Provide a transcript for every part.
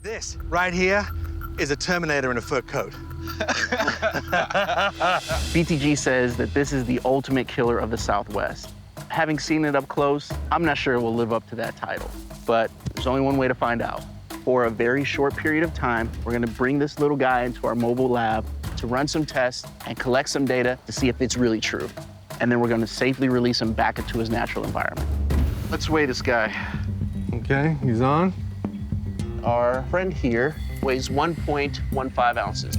This right here is a Terminator in a fur coat. BTG says that this is the ultimate killer of the Southwest. Having seen it up close, I'm not sure it will live up to that title, but there's only one way to find out. For a very short period of time, we're gonna bring this little guy into our mobile lab to run some tests and collect some data to see if it's really true. And then we're gonna safely release him back into his natural environment. Let's weigh this guy. Okay, he's on. Our friend here weighs 1.15 ounces.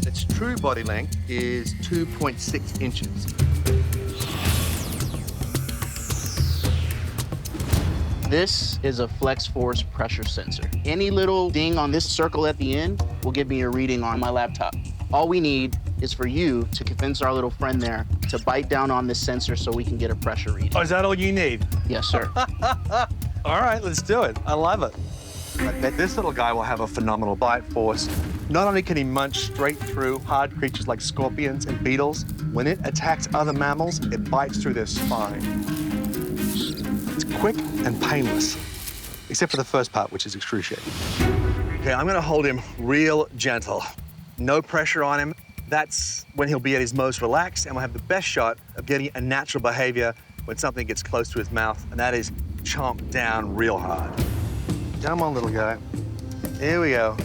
Its true body length is 2.6 inches. This is a flex force pressure sensor. Any little ding on this circle at the end will give me a reading on my laptop. All we need is for you to convince our little friend there to bite down on this sensor so we can get a pressure reading. Oh, is that all you need? Yes, sir. All right, let's do it. I love it. I bet this little guy will have a phenomenal bite force. Not only can he munch straight through hard creatures like scorpions and beetles, when it attacks other mammals, it bites through their spine. It's quick and painless, except for the first part, which is excruciating. Okay, I'm gonna hold him real gentle. No pressure on him. That's when he'll be at his most relaxed, and we'll have the best shot of getting a natural behavior when something gets close to his mouth, and that is chomp down real hard. Come on, little guy. Here we go.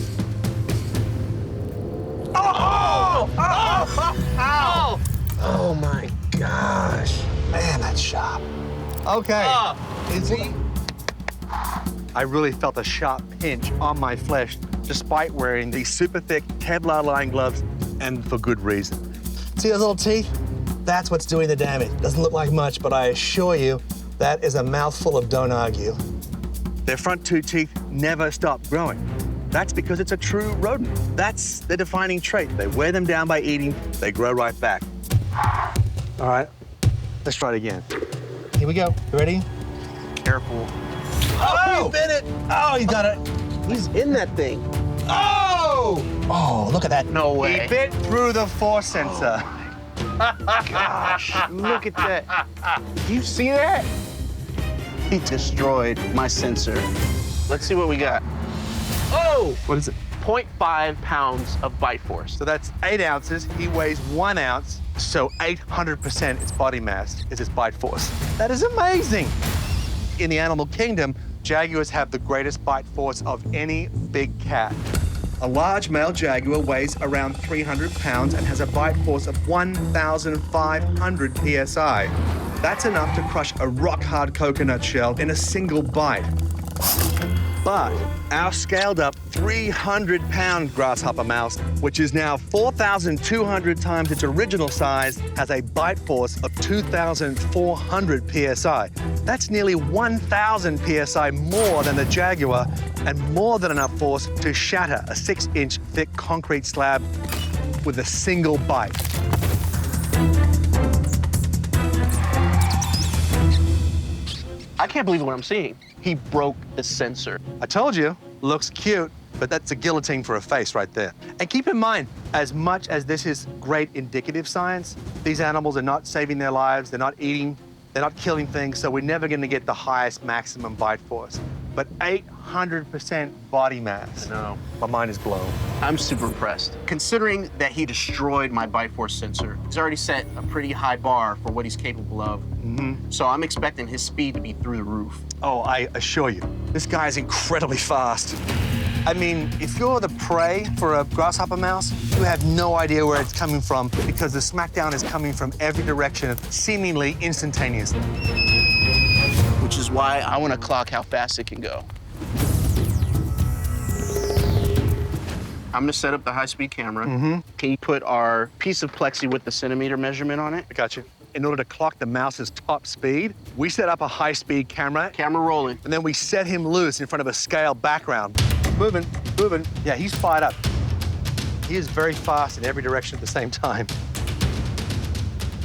Oh! Oh! Oh! Ow! Oh my gosh. Man, that's sharp. Okay. Is he? I really felt a sharp pinch on my flesh despite wearing these super thick Kevlar-lined gloves, and for good reason. See those little teeth? That's what's doing the damage. Doesn't look like much, but I assure you, that is a mouthful of don't argue. Their front two teeth never stop growing. That's because it's a true rodent. That's the defining trait. They wear them down by eating, they grow right back. All right, let's try it again. Here we go. You ready? Careful. Oh, he bit it! Oh, he's got it. He's in that thing. Oh! Oh, look at that. No way. He bit through the force sensor. Gosh, look at that. You see that? He destroyed my sensor. Let's see what we got. Oh! What is it? 0.5 pounds of bite force. So that's 8 ounces. He weighs 1 ounce, so 800% its body mass is its bite force. That is amazing. In the animal kingdom, jaguars have the greatest bite force of any big cat. A large male jaguar weighs around 300 pounds and has a bite force of 1,500 psi. That's enough to crush a rock-hard coconut shell in a single bite. But our scaled-up 300-pound grasshopper mouse, which is now 4,200 times its original size, has a bite force of 2,400 psi. That's nearly 1,000 psi more than the jaguar and more than enough force to shatter a 6-inch thick concrete slab with a single bite. I can't believe what I'm seeing. He broke the sensor. I told you, looks cute, but that's a guillotine for a face right there. And keep in mind, as much as this is great indicative science, these animals are not saving their lives, they're not eating, they're not killing things, so we're never gonna get the highest maximum bite force. But 800% body mass. No. My mind is blown. I'm super impressed. Considering that he destroyed my bite force sensor, he's already set a pretty high bar for what he's capable of. So I'm expecting his speed to be through the roof. Oh, I assure you, this guy is incredibly fast. I mean, if you're the prey for a grasshopper mouse, you have no idea where it's coming from because the smackdown is coming from every direction, seemingly instantaneously. Which is why I want to clock how fast it can go. I'm gonna set up the high-speed camera. Can you put our piece of plexi with the centimeter measurement on it? I got you. In order to clock the mouse's top speed, we set up a high-speed camera, Camera rolling. and then we set him loose in front of a scale background. Moving, moving. Yeah, he's fired up. He is very fast in every direction at the same time.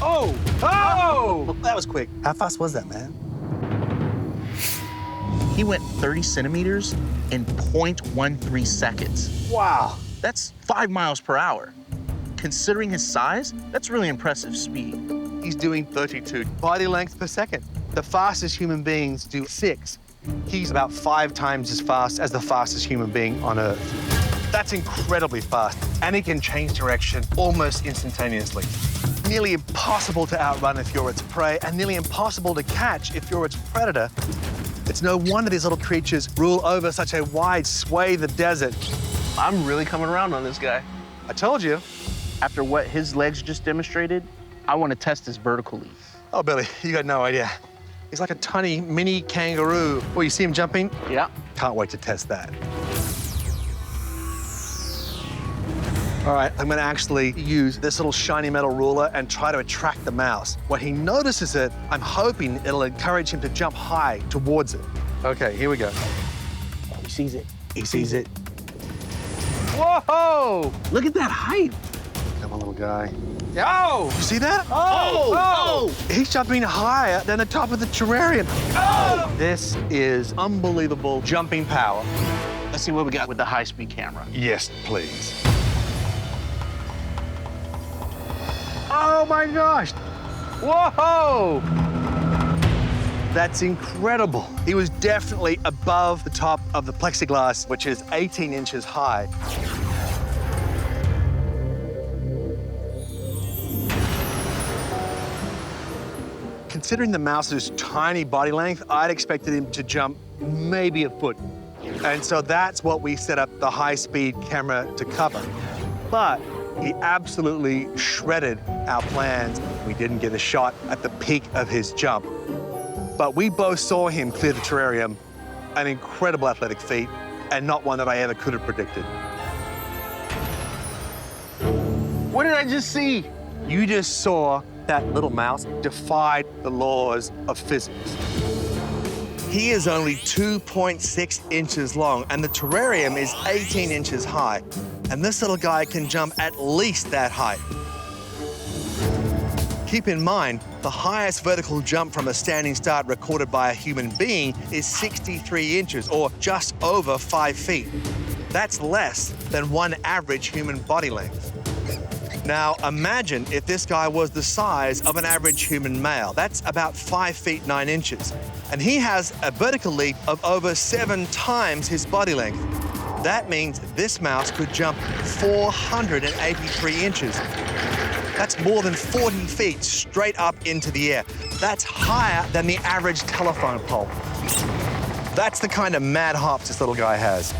Oh! Oh! That was quick. How fast was that, man? He went 30 centimeters in 0.13 seconds. Wow. That's 5 miles per hour. Considering his size, that's really impressive speed. He's doing 32 body lengths per second. The fastest human beings do 6. He's about 5 times as fast as the fastest human being on Earth. That's incredibly fast, and he can change direction almost instantaneously. Nearly impossible to outrun if you're its prey, and nearly impossible to catch if you're its predator. It's no wonder these little creatures rule over such a wide swathe of desert. I'm really coming around on this guy. I told you. After what his legs just demonstrated, I want to test his vertical leap. Oh, Billy, you got no idea. He's like a tiny mini kangaroo. Oh, you see him jumping? Yeah. Can't wait to test that. All right, I'm gonna actually use this little shiny metal ruler and try to attract the mouse. When he notices it, I'm hoping it'll encourage him to jump high towards it. Okay, here we go. He sees it. He sees it. Whoa! Look at that height. Come on, little guy. Oh! You see that? Oh! He's jumping higher than the top of the terrarium. Oh! This is unbelievable jumping power. Let's see what we got with the high-speed camera. Yes, please. Oh my gosh! Whoa! That's incredible. He was definitely above the top of the plexiglass, which is 18 inches high. Considering the mouse's tiny body length, I'd expected him to jump maybe a foot. And so that's what we set up the high-speed camera to cover. But he absolutely shredded our plans. We didn't get a shot at the peak of his jump. But we both saw him clear the terrarium, an incredible athletic feat, and not one that I ever could have predicted. What did I just see? You just saw that little mouse defied the laws of physics. He is only 2.6 inches long, and the terrarium is 18 inches high. And this little guy can jump at least that height. Keep in mind, the highest vertical jump from a standing start recorded by a human being is 63 inches, or just over 5 feet. That's less than one average human body length. Now, imagine if this guy was the size of an average human male. That's about 5 feet 9 inches. And he has a vertical leap of over 7 times his body length. That means this mouse could jump 483 inches. That's more than 40 feet straight up into the air. That's higher than the average telephone pole. That's the kind of mad hops this little guy has.